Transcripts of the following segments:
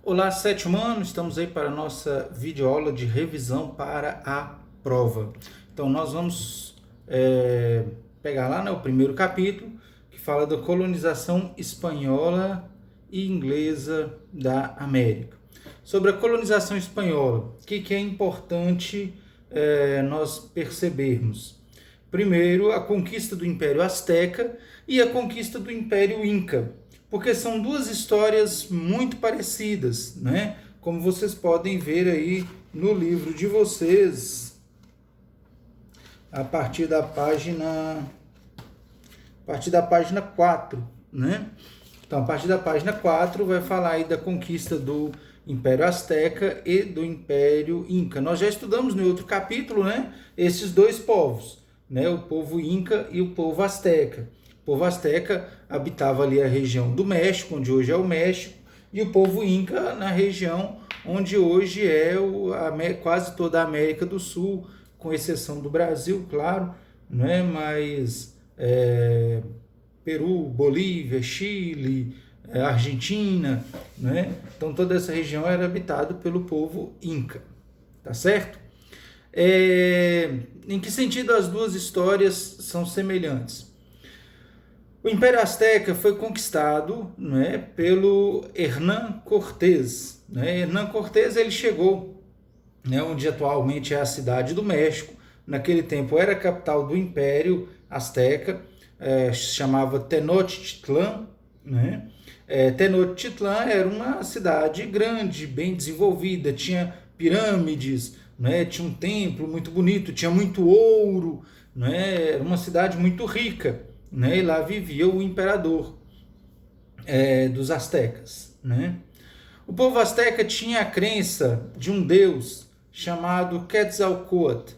Olá, sétimo ano, estamos aí para a nossa videoaula de revisão para a prova. Então, nós vamos pegar lá, o primeiro capítulo, que fala da colonização espanhola e inglesa da América. Sobre a colonização espanhola, o que é importante nós percebermos? Primeiro, a conquista do Império Azteca e a conquista do Império Inca, porque são duas histórias muito parecidas, né? Como vocês podem ver aí no livro de vocês, a partir da página 4, né? Então, a partir da página 4 vai falar aí da conquista do Império Azteca e do Império Inca. Nós já estudamos no outro capítulo, né? Esses dois povos, né? O povo Inca e o povo Azteca. O povo Azteca habitava ali a região do México, onde hoje é o México, e o povo Inca na região onde hoje é quase toda a América do Sul, com exceção do Brasil, claro, né? Mas Peru, Bolívia, Chile, Argentina, né? Então toda essa região era habitada pelo povo Inca, tá certo? Em que sentido as duas histórias são semelhantes? O Império Azteca foi conquistado, né, pelo Hernán Cortés. Né? Hernán Cortés ele chegou, né, onde atualmente é a cidade do México. Naquele tempo era a capital do Império Azteca, se chamava Tenochtitlan. Né? Tenochtitlan era uma cidade grande, bem desenvolvida, tinha pirâmides, né? Tinha um templo muito bonito, tinha muito ouro, né? Era uma cidade muito rica. Né? E lá vivia o imperador dos astecas. Né? O povo asteca tinha a crença de um deus chamado Quetzalcóatl.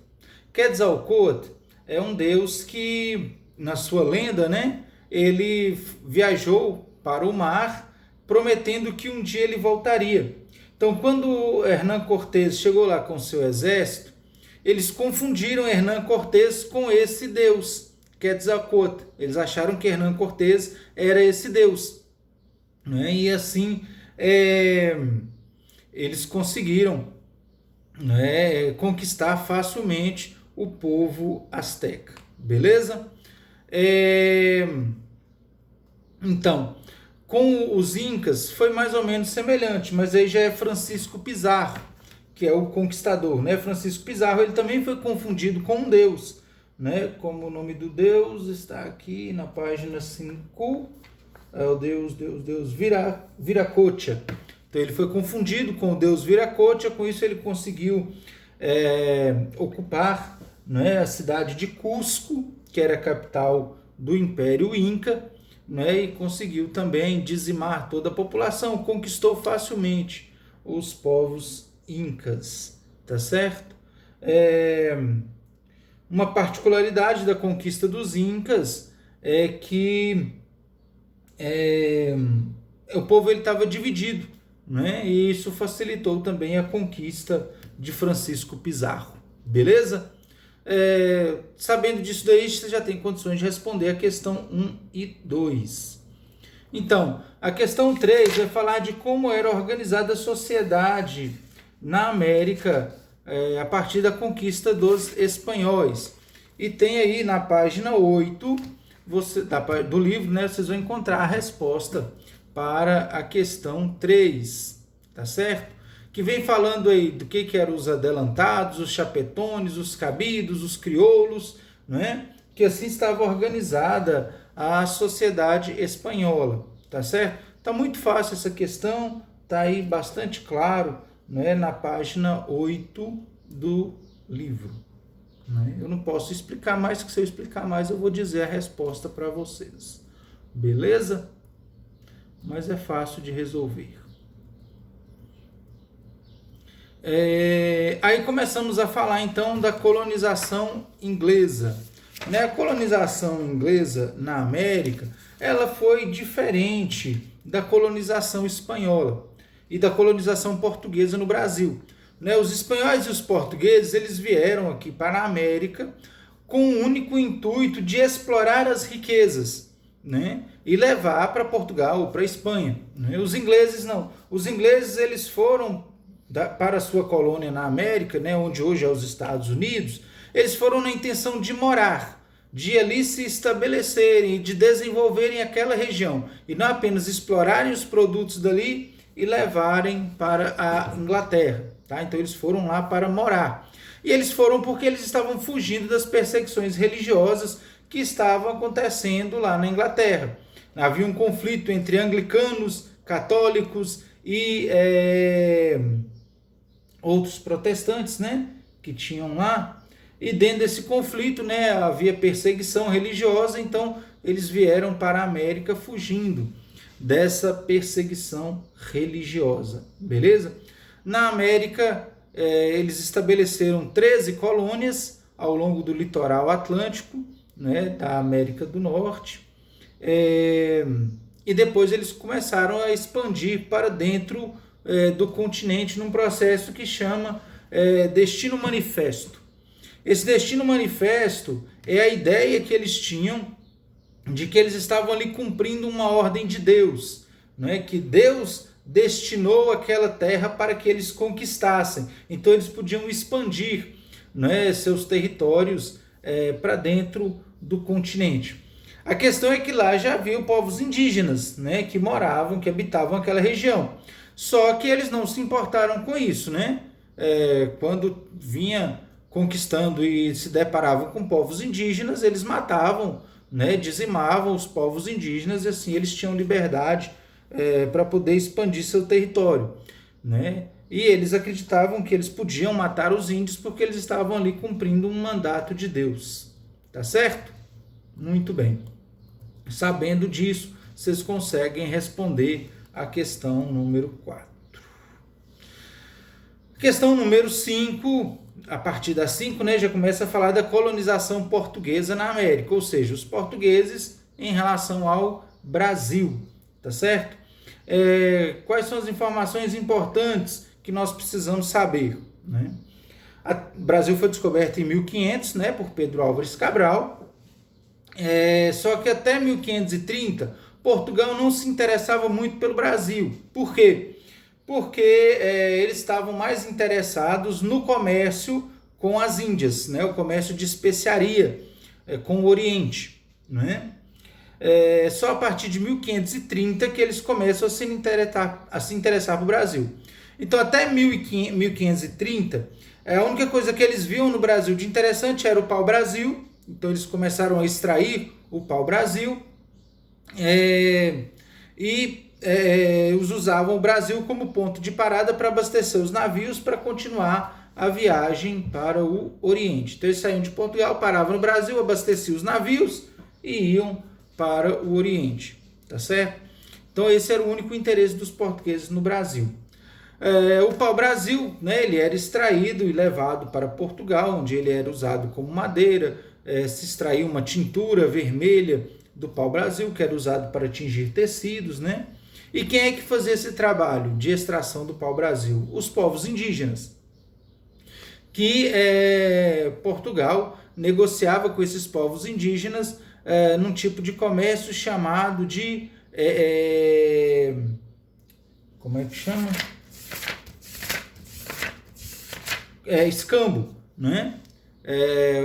Quetzalcóatl é um deus que, na sua lenda, né, ele viajou para o mar prometendo que um dia ele voltaria. Então, quando Hernán Cortés chegou lá com seu exército, eles confundiram Hernán Cortés com esse deus, Quetzalcóatl. Eles acharam que Hernán Cortés era esse deus. Né? E assim eles conseguiram, né, conquistar facilmente o povo asteca. Beleza? Então, com os incas foi mais ou menos semelhante, mas aí já é Francisco Pizarro, que é o conquistador. Né? Francisco Pizarro ele também foi confundido com um deus. Né? Como o nome do Deus está aqui na página 5, é o Deus Viracocha. Então ele foi confundido com o Deus Viracocha, com isso ele conseguiu ocupar, né, a cidade de Cusco, que era a capital do Império Inca, né, e conseguiu também dizimar toda a população, conquistou facilmente os povos incas, tá certo? Uma particularidade da conquista dos incas é que o povo estava dividido, né? E isso facilitou também a conquista de Francisco Pizarro. Beleza? Sabendo disso daí, você já tem condições de responder a questão 1 e 2. Então, a questão 3 vai falar de como era organizada a sociedade na América a partir da conquista dos espanhóis. E tem aí na página 8 do livro, né, vocês vão encontrar a resposta para a questão 3, tá certo? Que vem falando aí do que eram os adelantados, os chapetones, os cabidos, os crioulos, né? Que assim estava organizada a sociedade espanhola, tá certo? Tá muito fácil essa questão, tá aí bastante claro, né, na página 8 do livro. Né? Eu não posso explicar mais, que se eu explicar mais eu vou dizer a resposta para vocês. Beleza? Mas é fácil de resolver. Aí começamos a falar então da colonização inglesa. Né? A colonização inglesa na América, ela foi diferente da colonização espanhola e da colonização portuguesa no Brasil. Né? Os espanhóis e os portugueses eles vieram aqui para a América com o único intuito de explorar as riquezas, né? e levar para Portugal ou para Espanha. Né? Os ingleses não. Os ingleses eles foram para a sua colônia na América, né, onde hoje é os Estados Unidos, eles foram na intenção de morar, de ali se estabelecerem, de desenvolverem aquela região, e não apenas explorarem os produtos dali e levarem para a Inglaterra. Tá? Então eles foram lá para morar. E eles foram porque eles estavam fugindo das perseguições religiosas que estavam acontecendo lá na Inglaterra. Havia um conflito entre anglicanos, católicos e outros protestantes, né, que tinham lá. E dentro desse conflito, né, havia perseguição religiosa, então eles vieram para a América fugindo dessa perseguição religiosa, beleza? Na América, eles estabeleceram 13 colônias ao longo do litoral atlântico, né, da América do Norte, e depois eles começaram a expandir para dentro do continente num processo que chama Destino Manifesto. Esse Destino Manifesto é a ideia que eles tinham de que eles estavam ali cumprindo uma ordem de Deus, né, que Deus destinou aquela terra para que eles conquistassem. Então eles podiam expandir, né, seus territórios para dentro do continente. A questão é que lá já havia povos indígenas, né, que moravam, que habitavam aquela região. Só que eles não se importaram com isso, né? Quando vinha conquistando e se deparavam com povos indígenas, eles matavam, né, dizimavam os povos indígenas, e assim eles tinham liberdade para poder expandir seu território, né? E eles acreditavam que eles podiam matar os índios porque eles estavam ali cumprindo um mandato de Deus. Tá certo? Muito bem. Sabendo disso, vocês conseguem responder a questão número 4. Questão número 5, a partir da 5, né, já começa a falar da colonização portuguesa na América, ou seja, os portugueses em relação ao Brasil, tá certo? Quais são as informações importantes que nós precisamos saber, né? O Brasil foi descoberto em 1500, né, por Pedro Álvares Cabral, só que até 1530 Portugal não se interessava muito pelo Brasil. Por quê? Porque eles estavam mais interessados no comércio com as Índias, né, o comércio de especiaria com o Oriente, né? Só a partir de 1530 que eles começam a se interessar para o Brasil. Então, até 1530, a única coisa que eles viam no Brasil de interessante era o pau-brasil. Então, eles começaram a extrair o pau-brasil eles usavam o Brasil como ponto de parada para abastecer os navios para continuar a viagem para o Oriente. Então, eles saíam de Portugal, paravam no Brasil, abasteciam os navios e iam para o Oriente, tá certo? Então esse era o único interesse dos portugueses no Brasil. O pau-brasil, né, ele era extraído e levado para Portugal, onde ele era usado como madeira, se extraía uma tintura vermelha do pau-brasil, que era usado para tingir tecidos, né? E quem é que fazia esse trabalho de extração do pau-brasil? Os povos indígenas, que Portugal negociava com esses povos indígenas num tipo de comércio chamado de como é que chama? Escambo, né?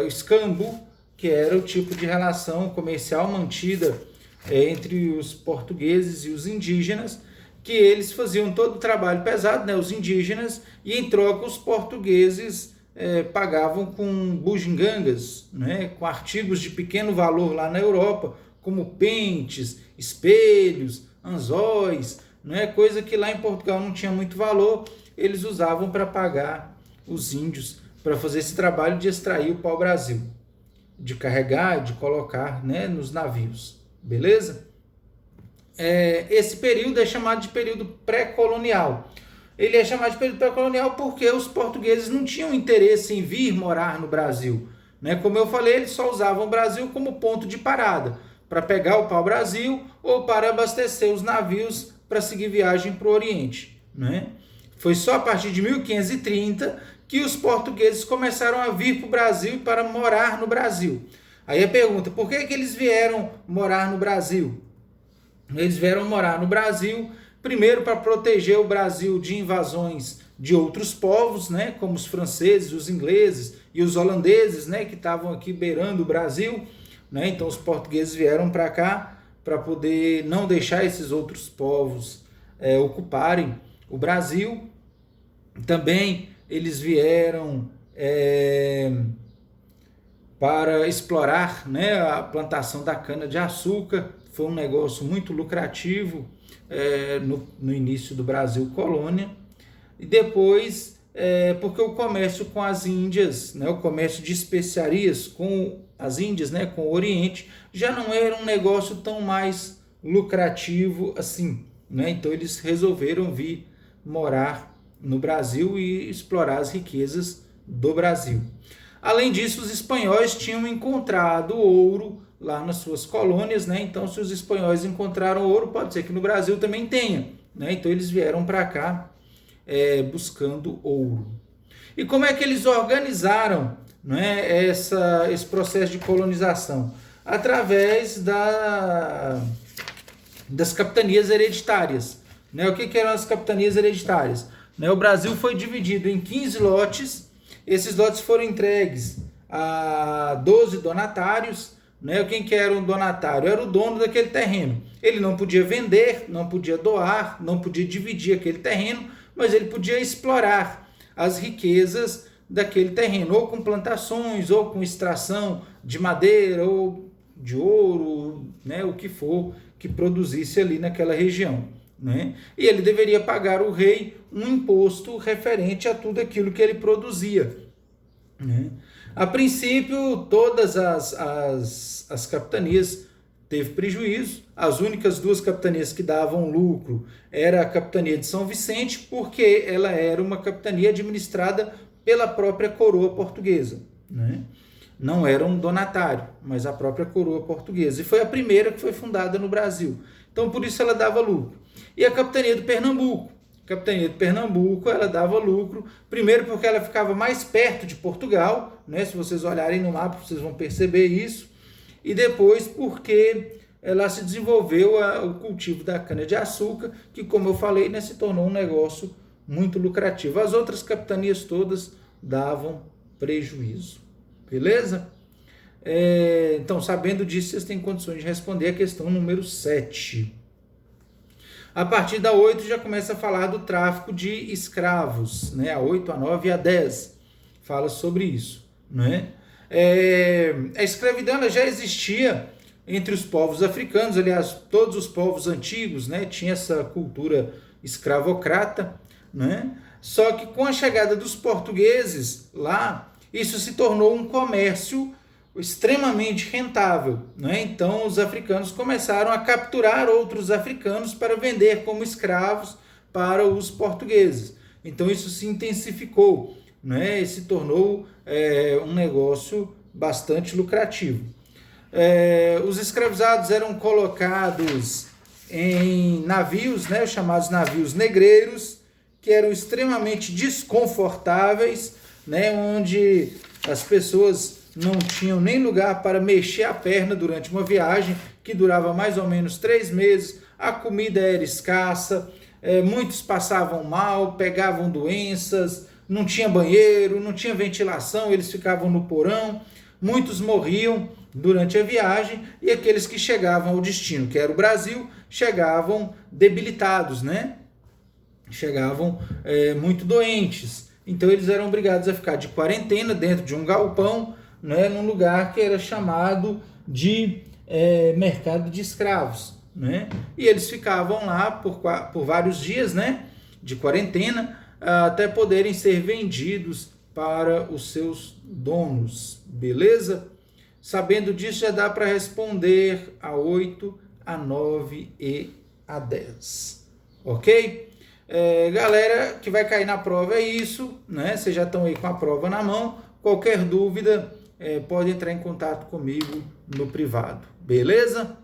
Escambo, que era o tipo de relação comercial mantida entre os portugueses e os indígenas, que eles faziam todo o trabalho pesado, né, os indígenas, e em troca os portugueses pagavam com bugigangas, né, com artigos de pequeno valor lá na Europa, como pentes, espelhos, anzóis, né, coisa que lá em Portugal não tinha muito valor, eles usavam para pagar os índios, para fazer esse trabalho de extrair o pau-brasil, de carregar, de colocar, né, nos navios. Beleza? Esse período é chamado de período pré-colonial. Ele é chamado de período pré-colonial porque os portugueses não tinham interesse em vir morar no Brasil, né? Como eu falei, eles só usavam o Brasil como ponto de parada, para pegar o pau-brasil ou para abastecer os navios para seguir viagem para o Oriente, né? Foi só a partir de 1530 que os portugueses começaram a vir para o Brasil para morar no Brasil. Aí a pergunta, por que eles vieram morar no Brasil? Eles vieram morar no Brasil, primeiro para proteger o Brasil de invasões de outros povos, né, como os franceses, os ingleses e os holandeses, né, que estavam aqui beirando o Brasil, né? Então os portugueses vieram para cá para poder não deixar esses outros povos ocuparem o Brasil. Também eles vieram para explorar, né, a plantação da cana-de-açúcar. Foi um negócio muito lucrativo no início do Brasil colônia. E depois, porque o comércio com as Índias, né, o comércio de especiarias com as Índias, né, com o Oriente, já não era um negócio tão mais lucrativo assim, né? Então eles resolveram vir morar no Brasil e explorar as riquezas do Brasil. Além disso, os espanhóis tinham encontrado ouro lá nas suas colônias, né? Então, se os espanhóis encontraram ouro, pode ser que no Brasil também tenha, né? Então, eles vieram para cá buscando ouro. E como é que eles organizaram, né, esse processo de colonização? Através das capitanias hereditárias, né? O que eram as capitanias hereditárias? O Brasil foi dividido em 15 lotes. Esses lotes foram entregues a 12 donatários, né? Quem que era um donatário? Era o dono daquele terreno. Ele não podia vender, não podia doar, não podia dividir aquele terreno, mas ele podia explorar as riquezas daquele terreno, ou com plantações, ou com extração de madeira, ou de ouro, né? O que for que produzisse ali naquela região, né? E ele deveria pagar ao rei um imposto referente a tudo aquilo que ele produzia, né? A princípio, todas as capitanias teve prejuízo. As únicas duas capitanias que davam lucro era a capitania de São Vicente, porque ela era uma capitania administrada pela própria coroa portuguesa, né? Não era um donatário, mas a própria coroa portuguesa. E foi a primeira que foi fundada no Brasil. Então, por isso ela dava lucro. E a capitania de Pernambuco. A capitania de Pernambuco, ela dava lucro, primeiro porque ela ficava mais perto de Portugal, né? Se vocês olharem no mapa, vocês vão perceber isso. E depois porque ela se desenvolveu o cultivo da cana-de-açúcar, que, como eu falei, né, se tornou um negócio muito lucrativo. As outras capitanias todas davam prejuízo. Beleza? Então, sabendo disso, vocês têm condições de responder a questão número 7. A partir da 8 já começa a falar do tráfico de escravos, né? A 8, a 9 e a 10 fala sobre isso, né? A escravidão ela já existia entre os povos africanos. Aliás, todos os povos antigos, né, tinham essa cultura escravocrata, né? Só que com a chegada dos portugueses lá, isso se tornou um comércio extremamente rentável, né? Então os africanos começaram a capturar outros africanos para vender como escravos para os portugueses. Então isso se intensificou, né? E se tornou um negócio bastante lucrativo. Os escravizados eram colocados em navios, né, chamados navios negreiros, que eram extremamente desconfortáveis, né, onde as pessoas não tinham nem lugar para mexer a perna durante uma viagem que durava mais ou menos 3 meses, a comida era escassa, muitos passavam mal, pegavam doenças, não tinha banheiro, não tinha ventilação, eles ficavam no porão, muitos morriam durante a viagem, e aqueles que chegavam ao destino, que era o Brasil, chegavam debilitados, né? Chegavam muito doentes. Então eles eram obrigados a ficar de quarentena dentro de um galpão, né, num lugar que era chamado de mercado de escravos, né? E eles ficavam lá por vários dias, né, de quarentena, até poderem ser vendidos para os seus donos, beleza? Sabendo disso, já dá para responder a 8, a 9 e a 10, ok? Galera que vai cair na prova é isso, né? Vocês já estão aí com a prova na mão. Qualquer dúvida, pode entrar em contato comigo no privado, beleza?